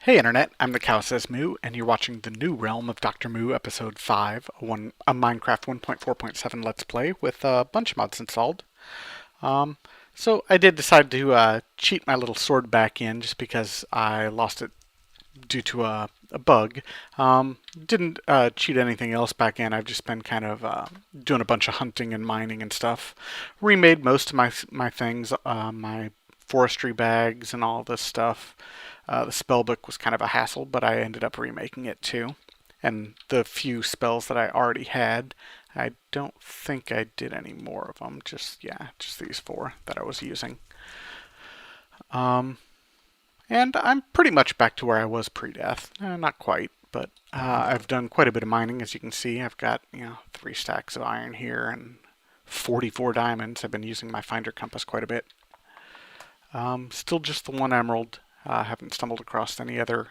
Hey Internet, I'm the Cow Says Moo, and you're watching the New Realm of Dr. Moo Episode 5, a Minecraft 1.4.7 Let's Play with a bunch of mods installed. Um, so I did decide to cheat my little sword back in just because I lost it due to a bug. Didn't cheat anything else back in. I've just been kind of doing a bunch of hunting and mining and stuff. Remade most of my things, my forestry bags and all this stuff. The spell book was kind of a hassle, but I ended up remaking it too. And the few spells that I already had, I don't think I did any more of them. Just these four that I was using. Um, and I'm pretty much back to where I was pre-death. Not quite, but I've done quite a bit of mining, as you can see. I've got 3 stacks of iron here and 44 diamonds. I've been using my finder compass quite a bit. Still just the one emerald. Haven't stumbled across any other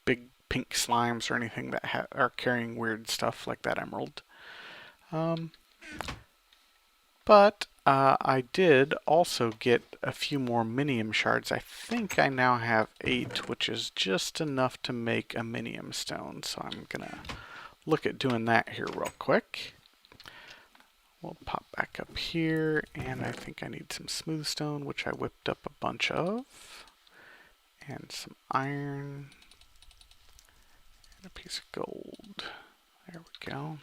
big pink slimes or anything that are carrying weird stuff like that emerald. Um, but I did also get a few more minium shards. I think I now have 8, which is just enough to make a minium stone. So I'm gonna look at doing that here real quick. We'll pop back up here, and I think I need some smooth stone, which I whipped up a bunch of, and some iron, and a piece of gold. There we go.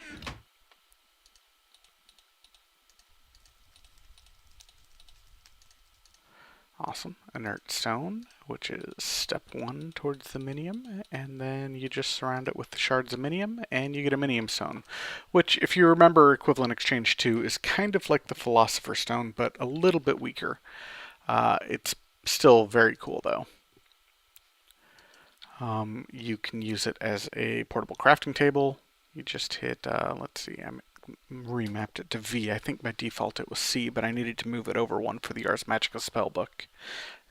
Awesome. Inert stone, which is step 1 towards the minium, and then you just surround it with the shards of minium, and you get a minium stone, which, if you remember Equivalent Exchange 2, is kind of like the Philosopher's Stone, but a little bit weaker. It's still very cool, though. You can use it as a portable crafting table. You just hit, let's see, I remapped it to V. I think by default it was C, but I needed to move it over one for the Ars Magica spellbook.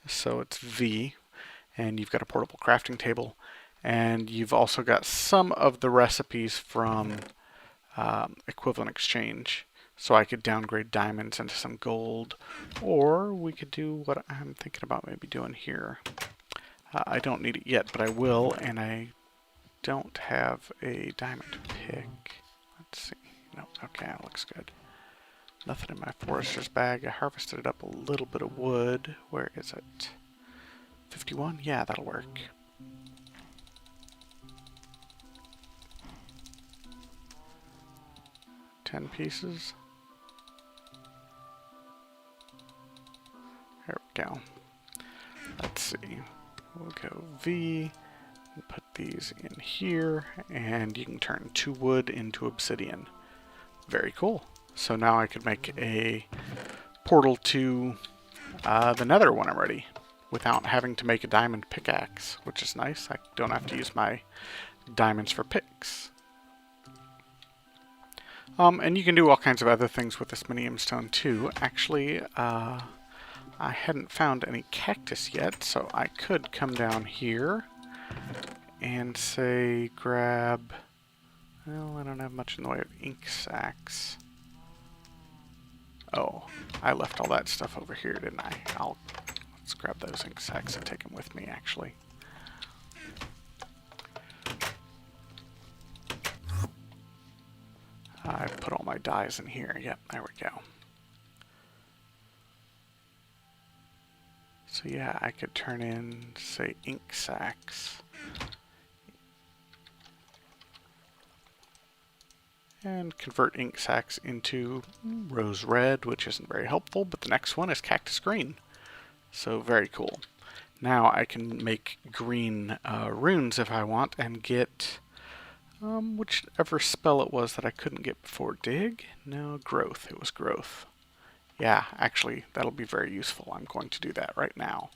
So it's V, and you've got a portable crafting table, and you've also got some of the recipes from Equivalent Exchange. So I could downgrade diamonds into some gold, or we could do what I'm thinking about maybe doing here. I don't need it yet, but I will, and I don't have a diamond pick. Let's see. Nope, okay, that looks good. Nothing in my forester's bag. I harvested it up a little bit of wood. Where is it? 51? Yeah, that'll work. Ten pieces. There we go. Let's see. We'll go V, and put these in here, and you can turn 2 wood into obsidian. Very cool. So now I could make a portal to the nether when I'm ready, without having to make a diamond pickaxe, which is nice. I don't have to use my diamonds for picks. And you can do all kinds of other things with this minium stone too. Actually, I hadn't found any cactus yet, so I could come down here and say grab, well, I don't have much in the way of ink sacks. Oh, I left all that stuff over here, didn't I? Let's grab those ink sacks and take them with me, actually. I put all my dyes in here. Yep, there we go. So yeah, I could turn in, say, ink sacks. And convert ink sacks into rose red, which isn't very helpful, but the next one is cactus green. So very cool. Now I can make green runes if I want and get whichever spell it was that I couldn't get before. Dig? No, growth. It was growth. Yeah, actually, that'll be very useful. I'm going to do that right now.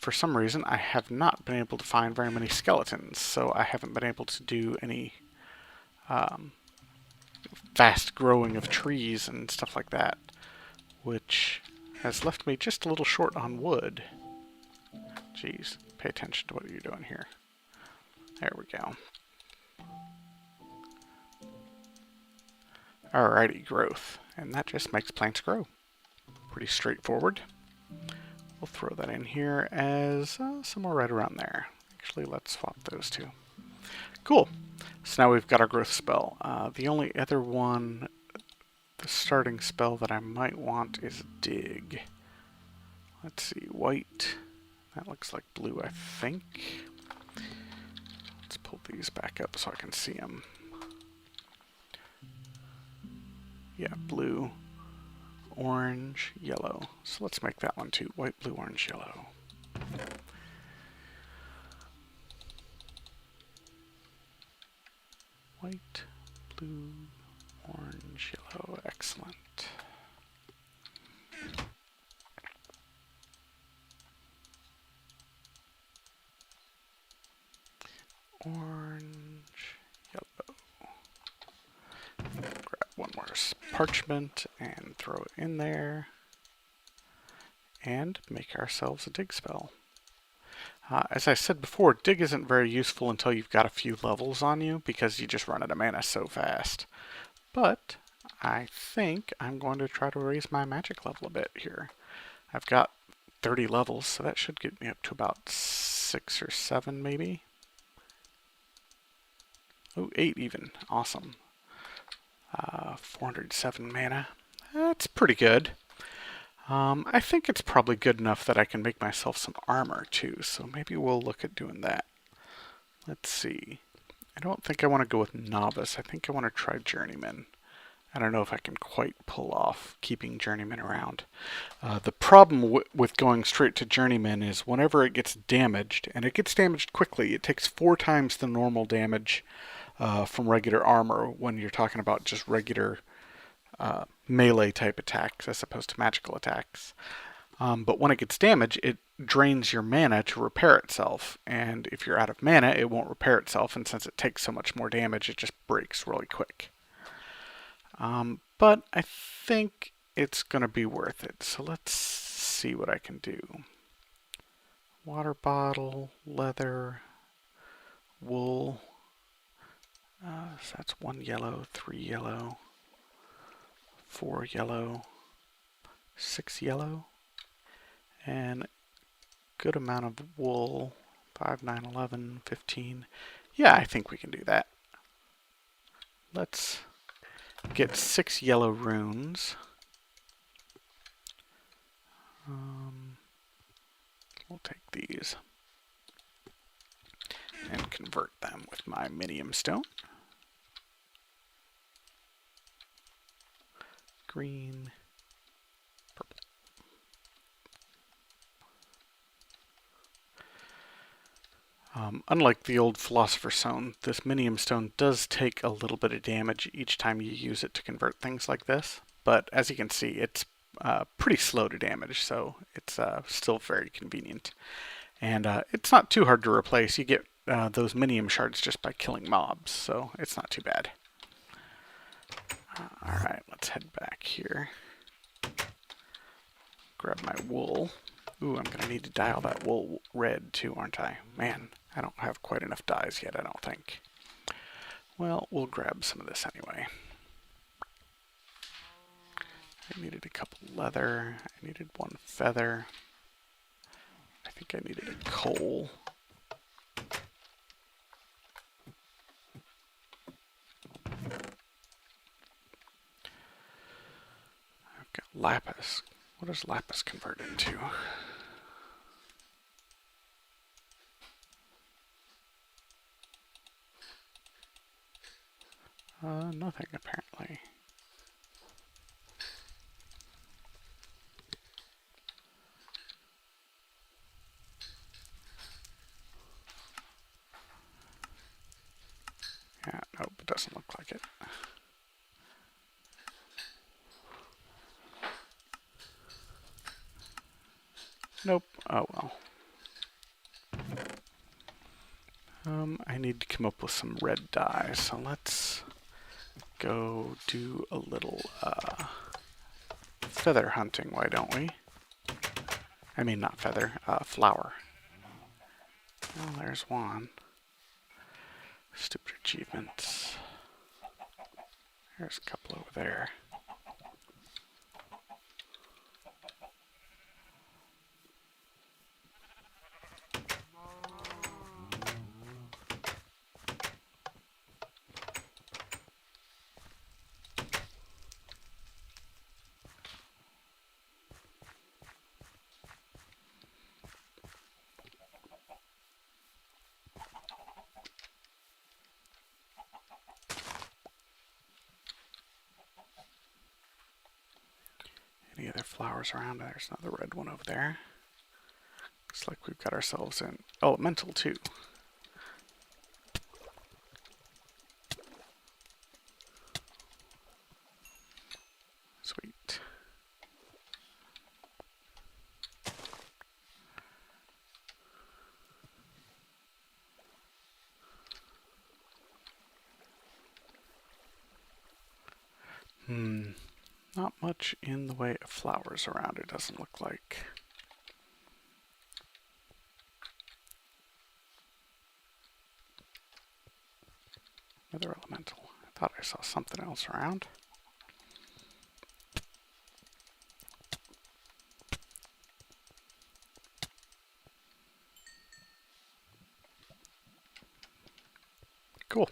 For some reason, I have not been able to find very many skeletons, so I haven't been able to do any fast growing of trees and stuff like that, which has left me just a little short on wood. Jeez, pay attention to what you're doing here. There we go. Alrighty, growth. And that just makes plants grow. Pretty straightforward. We'll throw that in here as somewhere right around there. Actually, let's swap those two. Cool. So now we've got our growth spell. The only other one, the starting spell that I might want is dig. Let's see, white. That looks like blue, I think. Let's pull these back up so I can see them. Yeah, blue, orange, yellow. So let's make that one too. White, blue, orange, yellow. White, blue, orange, yellow. Excellent. Orange, yellow. Grab one more parchment and throw it in there. And make ourselves a dig spell. As I said before, dig isn't very useful until you've got a few levels on you because you just run out of mana so fast. But I think I'm going to try to raise my magic level a bit here. I've got 30 levels, so that should get me up to about 6 or 7 maybe. Oh, 8 even. Awesome. 407 mana. That's pretty good. I think it's probably good enough that I can make myself some armor too, so maybe we'll look at doing that. Let's see. I don't think I want to go with novice. I think I want to try journeyman. I don't know if I can quite pull off keeping journeyman around. The problem with going straight to journeyman is whenever it gets damaged, and it gets damaged quickly, it takes 4 times the normal damage from regular armor when you're talking about just regular melee type attacks as opposed to magical attacks. But when it gets damaged, it drains your mana to repair itself. And if you're out of mana, it won't repair itself. And since it takes so much more damage, it just breaks really quick. But I think it's going to be worth it. So let's see what I can do. Water bottle, leather, wool. So that's 1 yellow, 3 yellow, 4 yellow, 6 yellow, and good amount of wool. 5, 9, 11, 15. Yeah, I think we can do that. Let's get 6 yellow runes. We'll take these and convert them with my minium stone. Green, purple. Unlike the old Philosopher's Stone, this minium stone does take a little bit of damage each time you use it to convert things like this. But as you can see, it's pretty slow to damage, so it's still very convenient. And it's not too hard to replace. You get those minium shards just by killing mobs, so it's not too bad. Alright, let's head back here. Grab my wool. Ooh, I'm going to need to dye all that wool red too, aren't I? Man, I don't have quite enough dyes yet, I don't think. Well, we'll grab some of this anyway. I needed a couple leather. I needed 1 feather. I think I needed a coal. I've got lapis. What does lapis convert into? Nothing apparently. Yeah, nope, it doesn't look like it. Nope. Oh well. I need to come up with some red dye, so let's go do a little feather hunting, why don't we? I mean, not feather, flower. Well, there's one. Stupid achievements. There's a couple over there. flowers around. There's another red one over there. Looks like we've got ourselves an elemental too. Sweet. Not much in the way of flowers around, it doesn't look like. Another elemental. I thought I saw something else around. Cool.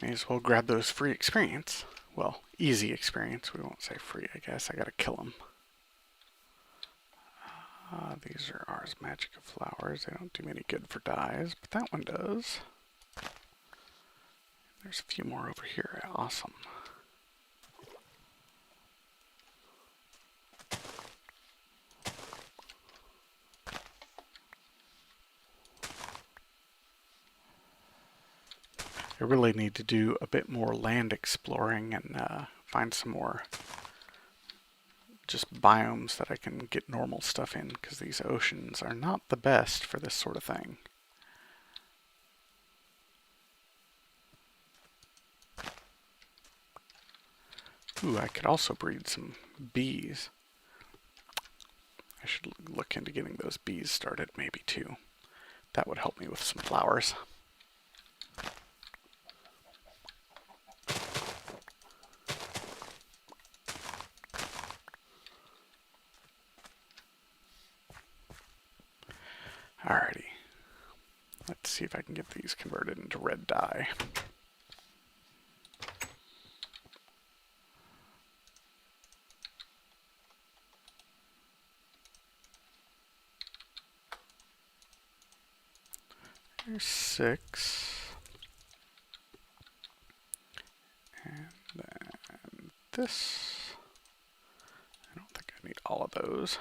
May as well grab those free experience. Well, easy experience. We won't say free, I guess. I gotta kill them. These are Ars Magica flowers. They don't do me any good for dyes, but that one does. There's a few more over here. Awesome. I really need to do a bit more land exploring and find some more just biomes that I can get normal stuff in, because these oceans are not the best for this sort of thing. Ooh, I could also breed some bees. I should look into getting those bees started maybe too. That would help me with some flowers. Alrighty. Let's see if I can get these converted into red dye. There's 6. And then this. I don't think I need all of those.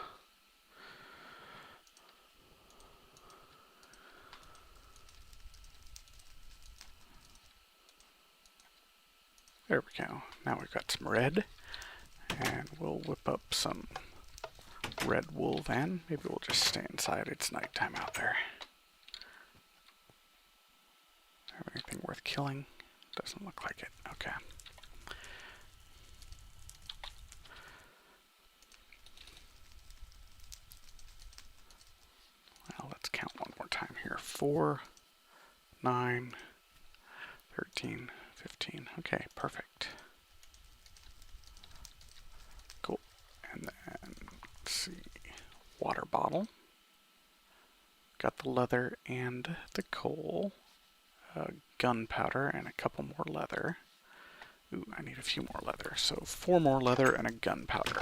There we go. Now we've got some red. And we'll whip up some red wool then. Maybe we'll just stay inside. It's nighttime out there. Have anything worth killing? Doesn't look like it. Okay. Well, let's count one more time here. 4, 9, 13, 15. Okay, perfect. Cool. And then, let's see. Water bottle. Got the leather and the coal. Gunpowder and a couple more leather. Ooh, I need a few more leather. So 4 more leather and a gunpowder.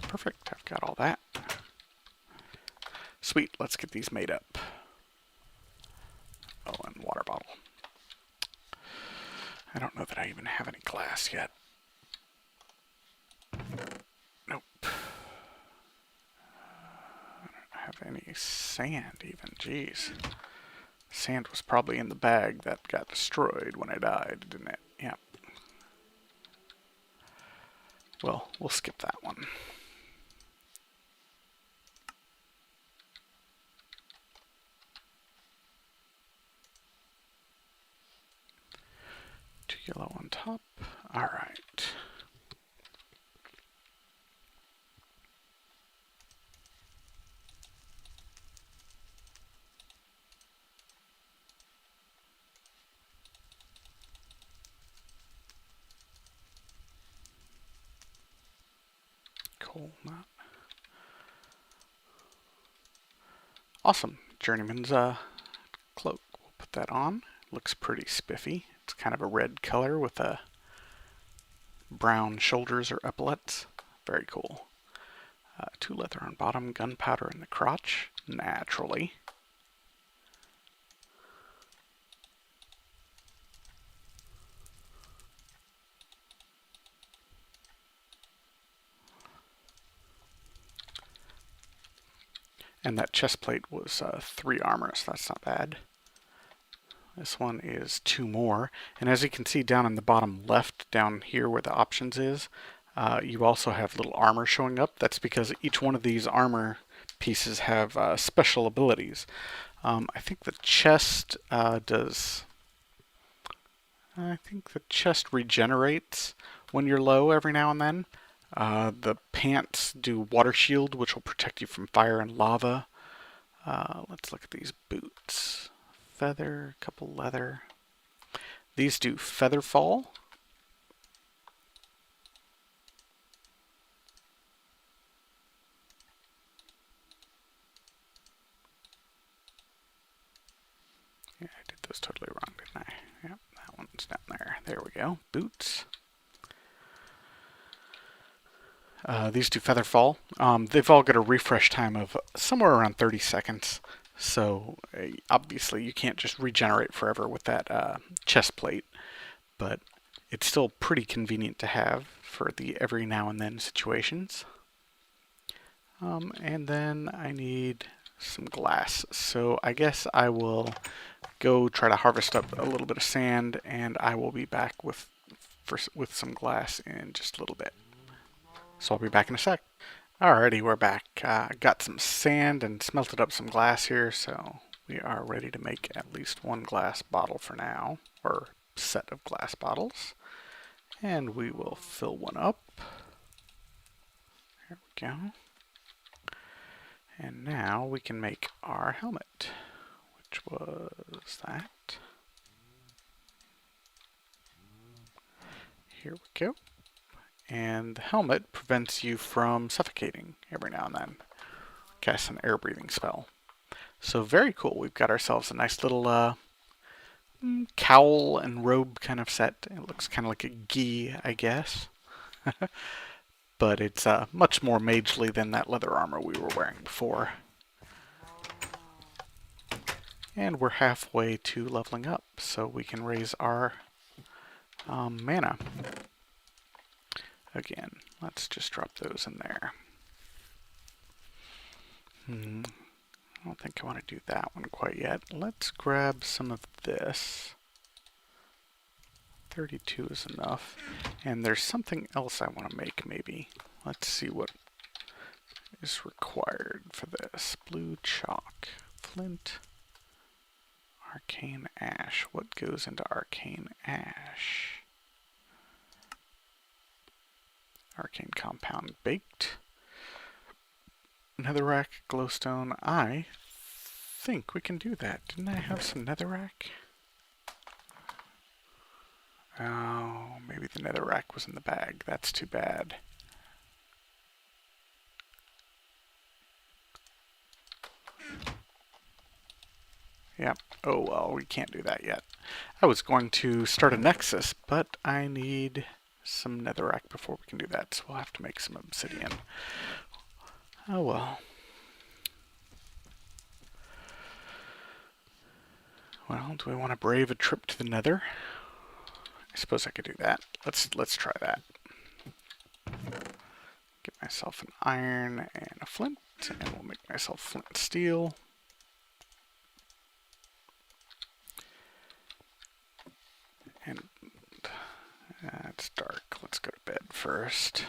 Perfect, I've got all that. Sweet, let's get these made up. Oh, and water bottle. I don't know that I even have any glass yet. Nope. Have any sand even. Jeez. Sand was probably in the bag that got destroyed when I died, didn't it? Yep. Well, we'll skip that one. Two yellow on top. Alright. Coal nut. Awesome. Journeyman's cloak. We'll put that on. Looks pretty spiffy. It's kind of a red color with brown shoulders or epaulets. Very cool. 2 leather on bottom, gunpowder in the crotch, naturally. And that chest plate was 3 armor, so that's not bad. This one is 2 more. And as you can see down in the bottom left, down here where the options is, you also have little armor showing up. That's because each one of these armor pieces have special abilities. I think the chest regenerates when you're low every now and then. The pants do water shield, which will protect you from fire and lava. Let's look at these boots. Feather, couple leather. These do feather fall. Yeah, I did those totally wrong, didn't I? Yep, that one's down there. There we go. Boots. These do feather fall. They've all got a refresh time of somewhere around 30 seconds. So obviously you can't just regenerate forever with that chest plate, but it's still pretty convenient to have for the every now and then situations. And then I need some glass. So I guess I will go try to harvest up a little bit of sand, and I will be back with some glass in just a little bit. So I'll be back in a sec. Alrighty, we're back. Got some sand and smelted up some glass here, so we are ready to make at least one glass bottle for now, or set of glass bottles. And we will fill one up. There we go. And now we can make our helmet, which was that. Here we go. And the helmet prevents you from suffocating every now and then. Cast an air breathing spell. So very cool. We've got ourselves a nice little cowl and robe kind of set. It looks kind of like a gi, I guess. But it's much more magely than that leather armor we were wearing before. And we're halfway to leveling up, so we can raise our mana. Again, let's just drop those in there. I don't think I want to do that one quite yet. Let's grab some of this. 32 is enough. And there's something else I want to make, maybe. Let's see what is required for this. Blue chalk, flint, arcane ash. What goes into arcane ash? Arcane compound baked. Netherrack, glowstone. I think we can do that. Didn't I have some netherrack? Oh, maybe the netherrack was in the bag. That's too bad. Yep. Oh well, we can't do that yet. I was going to start a nexus, but I need some netherrack before we can do that, so we'll have to make some obsidian. Oh well. Well, do we want to brave a trip to the nether? I suppose I could do that. Let's try that. Get myself an iron and a flint, and we'll make myself flint and steel. And it's dark. Let's go to bed first.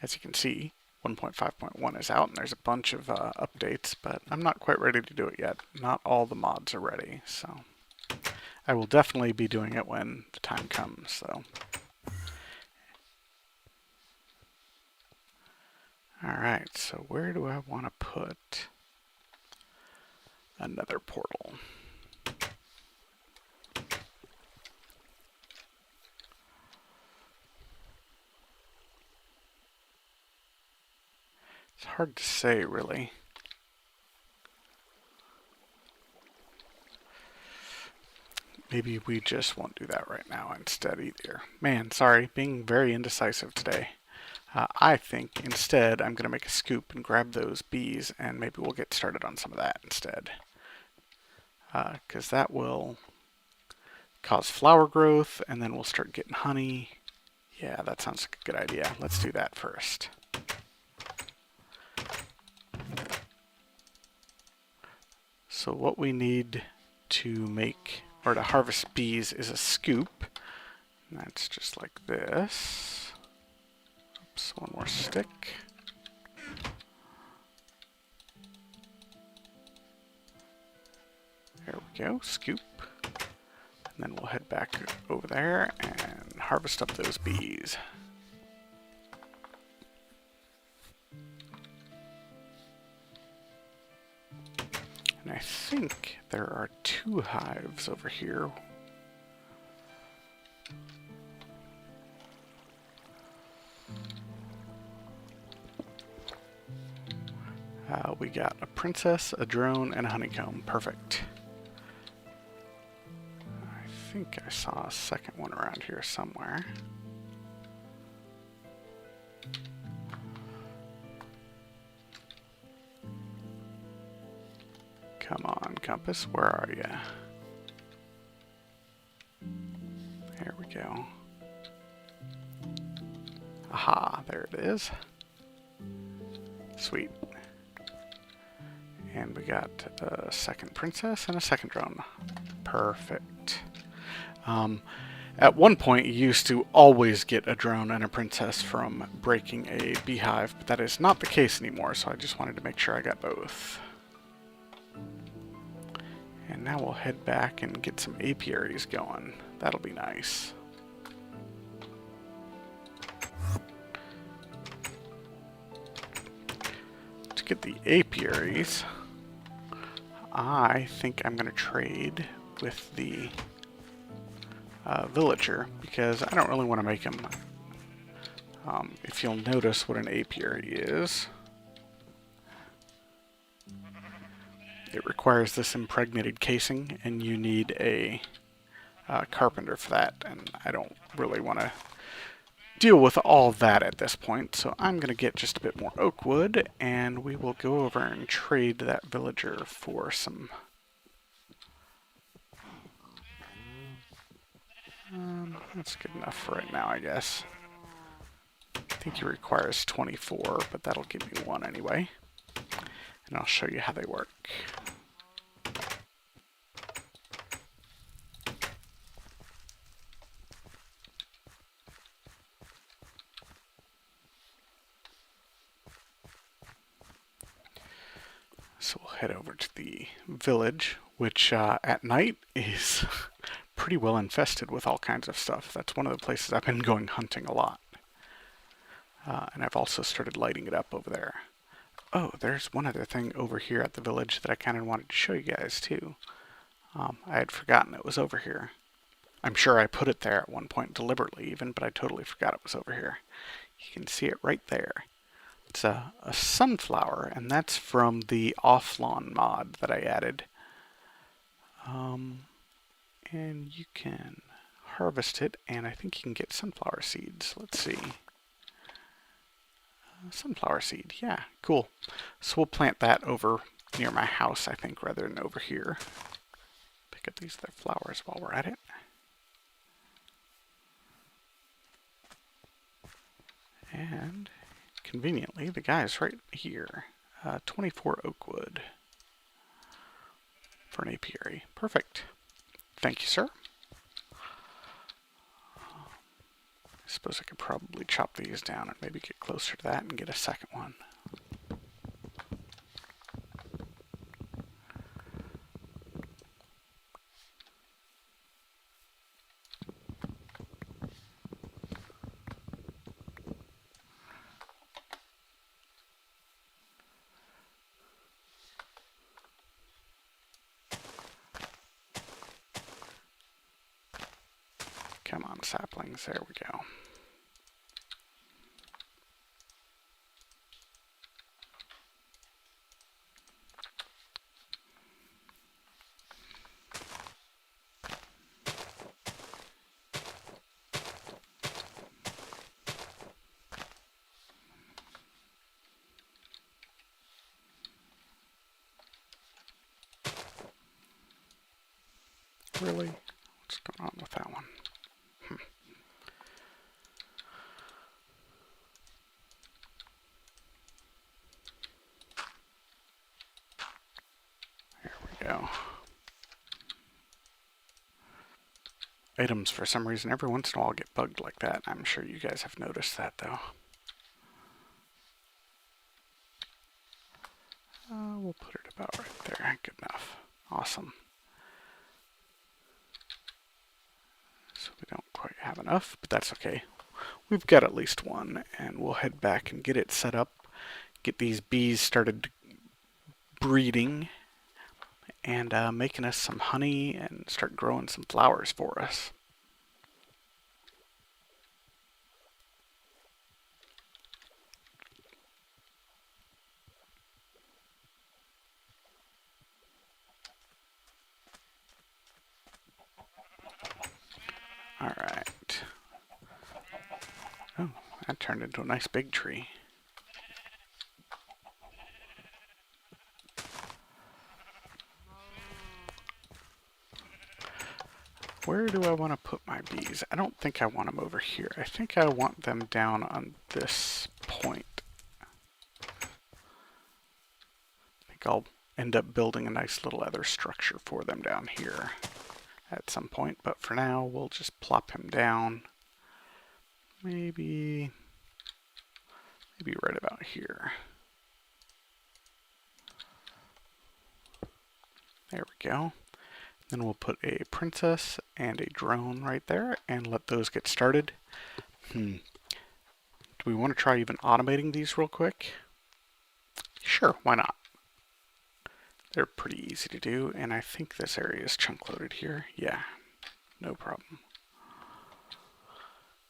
As you can see, 1.5.1 is out, and there's a bunch of updates, but I'm not quite ready to do it yet. Not all the mods are ready, so I will definitely be doing it when the time comes, though. Alright, so where do I want to put another portal? It's hard to say, really. Maybe we just won't do that right now instead either. Man, sorry, being very indecisive today. I think instead I'm going to make a scoop and grab those bees, and maybe we'll get started on some of that instead. Because that will cause flower growth, and then we'll start getting honey. Yeah, that sounds like a good idea. Let's do that first. So what we need to make, or to harvest bees, is a scoop. And that's just like this. Oops, one more stick. There we go, scoop. And then we'll head back over there and harvest up those bees. And I think there are 2 hives over here. We got a princess, a drone, and a honeycomb. Perfect. I think I saw a second one around here somewhere. Come on, compass, where are you? There we go. Aha, there it is. Sweet. And we got a second princess and a second drone. Perfect. At one point, you used to always get a drone and a princess from breaking a beehive, but that is not the case anymore, so I just wanted to make sure I got both. And now we'll head back and get some apiaries going. That'll be nice. To get the apiaries, I think I'm going to trade with the villager, because I don't really want to make him. If you'll notice what an apiary is, it requires this impregnated casing, and you need a carpenter for that, and I don't really want to deal with all that at this point, so I'm going to get just a bit more oak wood, and we will go over and trade that villager for some that's good enough for right now, I guess. I think he requires 24, but that'll give me 1 anyway. And I'll show you how they work. So we'll head over to the village, which at night is pretty well infested with all kinds of stuff. That's one of the places I've been going hunting a lot. And I've also started lighting it up over there. Oh, there's one other thing over here at the village that I kind of wanted to show you guys too. I had forgotten it was over here. I'm sure I put it there at one point deliberately even, but I totally forgot it was over here. You can see it right there. It's a sunflower, and that's from the off-lawn mod that I added. And you can harvest it, and I think you can get sunflower seeds. Let's see. Sunflower seed, yeah, cool. So we'll plant that over near my house, I think, rather than over here. Pick up these other flowers while we're at it. And conveniently, the guy's right here. 24 oak wood for an apiary. Perfect. Thank you, sir. I suppose I could probably chop these down and maybe get closer to that and get a second one. Come on, saplings. There we go. Really? What's going on with that one? items, for some reason, every once in a while get bugged like that. I'm sure you guys have noticed that, though. We'll put it about right there. Good enough. Awesome. So we don't quite have enough, but that's okay. We've got at least one, and we'll head back and get it set up. Get these bees started breeding and making us some honey and start growing some flowers for us. Alright. Oh, that turned into a nice big tree. Where do I want to put my bees? I don't think I want them over here. I think I want them down on this point. I think I'll end up building a nice little other structure for them down here at some point, but for now we'll just plop him down. Maybe right about here. There we go. Then we'll put a princess and a drone right there and let those get started. Do we want to try even automating these real quick? Sure, why not? They're pretty easy to do, and I think this area is chunk loaded here. Yeah, no problem.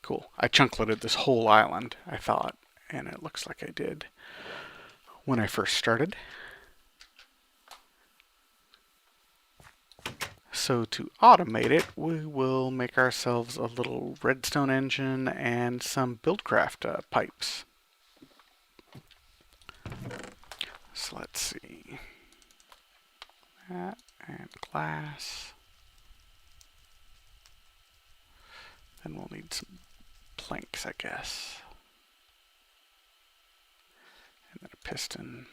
Cool. I chunk loaded this whole island, I thought, and it looks like I did when I first started. So to automate it, we will make ourselves a little redstone engine and some buildcraft pipes. So let's see. That and glass. Then we'll need some planks, I guess. And then a piston,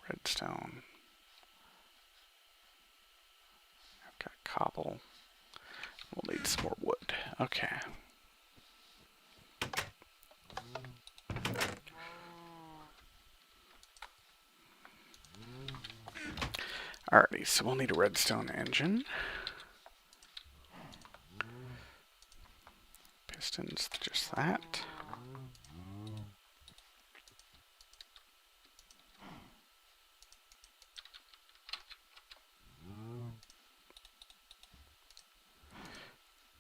redstone. I've got cobble. We'll need some more wood. Okay. Alrighty, so we'll need a redstone engine. Pistons, just that.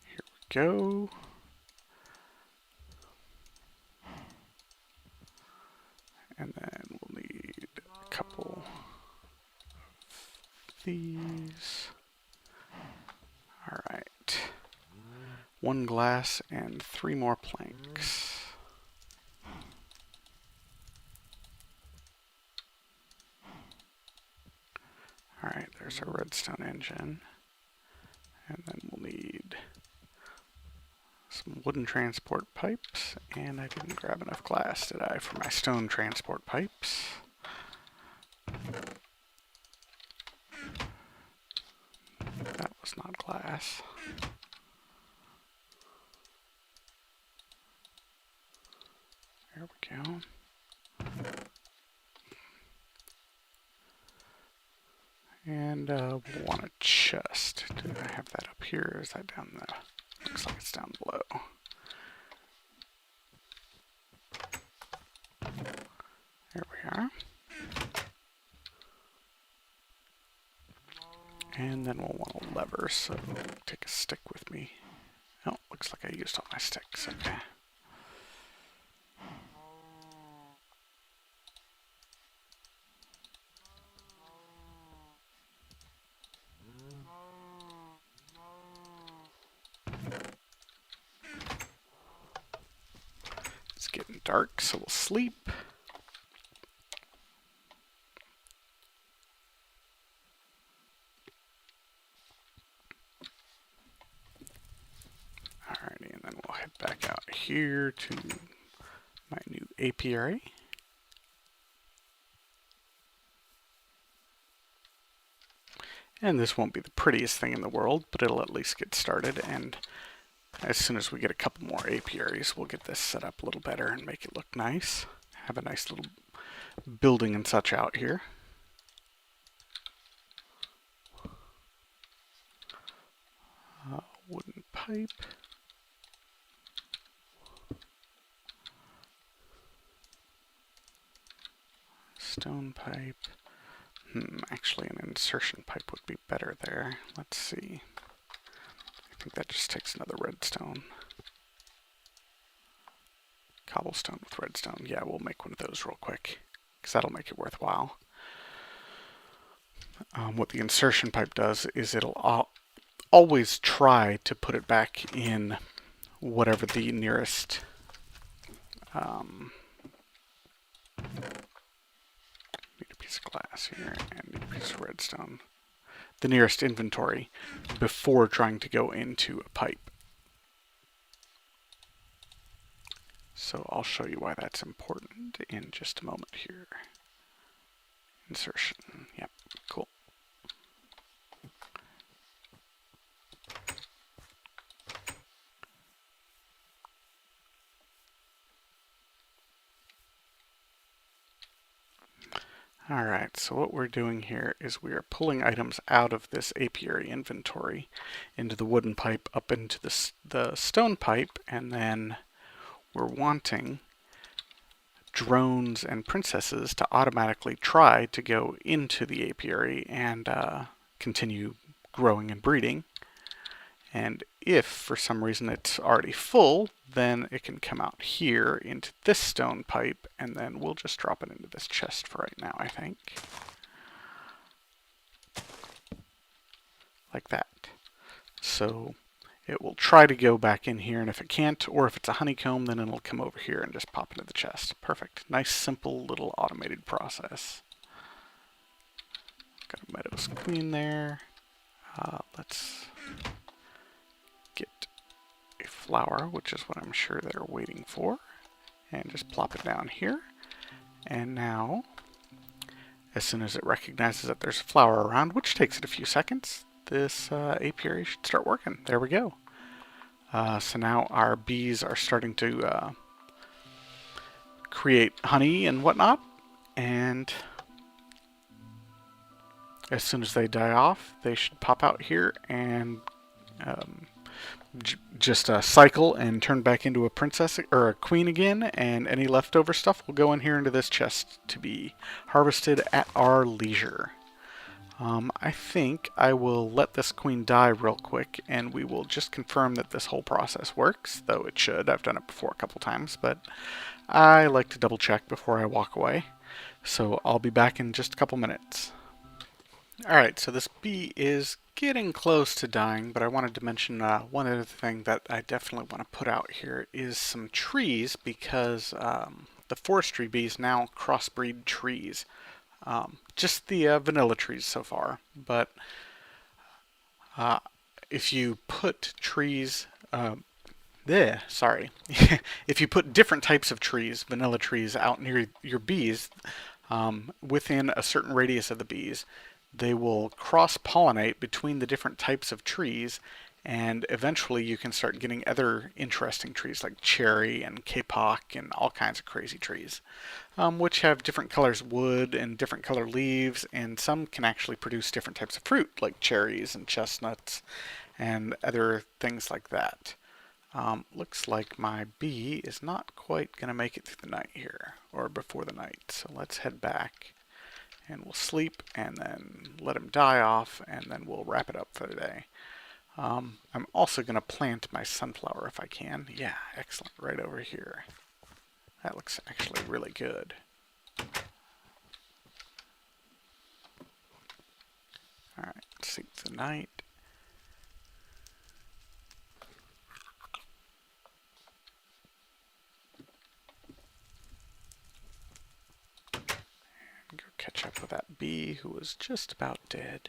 Here we go. And then we'll need a couple of these. Alright. 1 glass and 3 more planks. Alright, there's our redstone engine. And then we'll need some wooden transport pipes, and I didn't grab enough glass, did I, for my stone transport pipes? That was not glass. There we go. And we'll want a chest. Do I have that up here, or is that down there? Looks like it's down below. There we are. And then we'll want a lever, so take a stick with me. Oh, looks like I used all my sticks. Okay. It's getting dark, so we'll sleep. Alrighty, and then we'll head back out here to my new apiary. And this won't be the prettiest thing in the world, but it'll at least get started. And as soon as we get a couple more apiaries, we'll get this set up a little better and make it look nice. Have a nice little building and such out here. Wooden pipe. Stone pipe. Actually an insertion pipe would be better there. Let's see. I think that just takes another redstone. Cobblestone with redstone. Yeah, we'll make one of those real quick, because that'll make it worthwhile. What the insertion pipe does is it'll always try to put it back in whatever the nearest need a piece of glass here and need a piece of redstone. The nearest inventory before trying to go into a pipe. So I'll show you why that's important in just a moment here. Insertion. Yep, cool. Alright, so what we're doing here is we are pulling items out of this apiary inventory into the wooden pipe, up into the stone pipe, and then we're wanting drones and princesses to automatically try to go into the apiary and continue growing and breeding. And if for some reason it's already full, then it can come out here into this stone pipe, and then we'll just drop it into this chest for right now, I think. Like that. So it will try to go back in here, and if it can't, or if it's a honeycomb, then it'll come over here and just pop into the chest. Perfect. Nice, simple, little automated process. Got a Meadows Queen there. Let's get a flower, which is what I'm sure they're waiting for, and just plop it down here. And now, as soon as it recognizes that there's a flower around, which takes it a few seconds, this apiary should start working. There we go. So now our bees are starting to create honey and whatnot, and as soon as they die off, they should pop out here and just cycle and turn back into a princess or a queen again, and any leftover stuff will go in here into this chest to be harvested at our leisure. I think I will let this queen die real quick, and we will just confirm that this whole process works, though it should. I've done it before a couple times, but I like to double check before I walk away. So I'll be back in just a couple minutes. Alright, so this bee is getting close to dying, but I wanted to mention one other thing that I definitely want to put out here is some trees, because the forestry bees now crossbreed trees. Just the vanilla trees so far, but if you put trees, if you put different types of trees, vanilla trees, out near your bees, within a certain radius of the bees, they will cross-pollinate between the different types of trees, and eventually you can start getting other interesting trees like cherry and kapok and all kinds of crazy trees, which have different colors of wood and different color leaves, and some can actually produce different types of fruit like cherries and chestnuts and other things like that. Looks like my bee is not quite going to make it through the night here, or before the night, so let's head back and we'll sleep and then let him die off, and then we'll wrap it up for the day. I'm also going to plant my sunflower if I can. Yeah, excellent, right over here. That looks actually really good. Alright, sleep the night. And go catch up with that bee who was just about dead.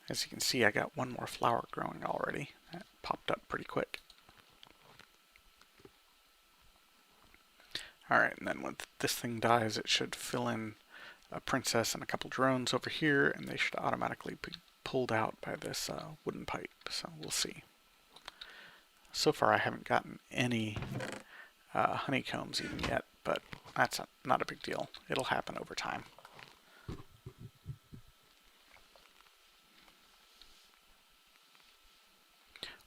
As you can see, I got one more flower growing already. That popped up pretty quick. Alright, and then when this thing dies, it should fill in a princess and a couple drones over here, and they should automatically be pulled out by this wooden pipe, so we'll see. So far I haven't gotten any honeycombs even yet, but that's not a big deal. It'll happen over time.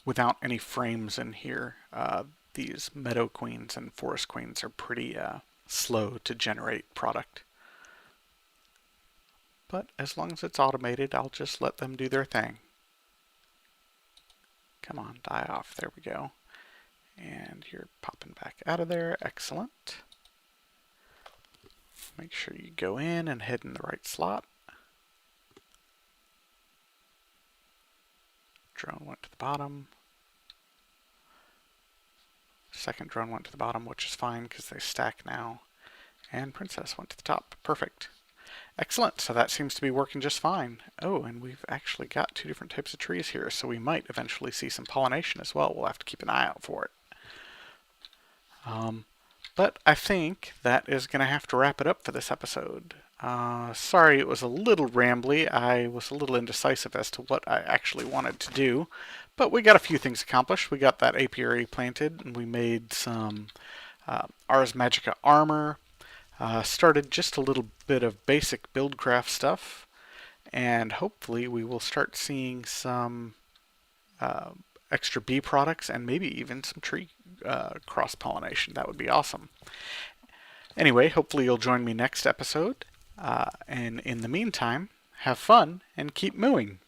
Without any frames in here, these meadow queens and forest queens are pretty slow to generate product. But as long as it's automated, I'll just let them do their thing. Come on, die off. There we go. And you're popping back out of there. Excellent. Make sure you go in and head in the right slot. Drone went to the bottom. Second drone went to the bottom, which is fine because they stack now. And princess went to the top. Perfect. Excellent. So that seems to be working just fine. Oh, and we've actually got two different types of trees here, so we might eventually see some pollination as well. We'll have to keep an eye out for it. But I think that is going to have to wrap it up for this episode. Sorry it was a little rambly. I was a little indecisive as to what I actually wanted to do. But we got a few things accomplished. We got that apiary planted, and we made some Ars Magica armor. Started just a little bit of basic buildcraft stuff. And hopefully we will start seeing some extra bee products and maybe even some tree cross-pollination. That would be awesome. Anyway, hopefully you'll join me next episode. And in the meantime, have fun and keep mooing.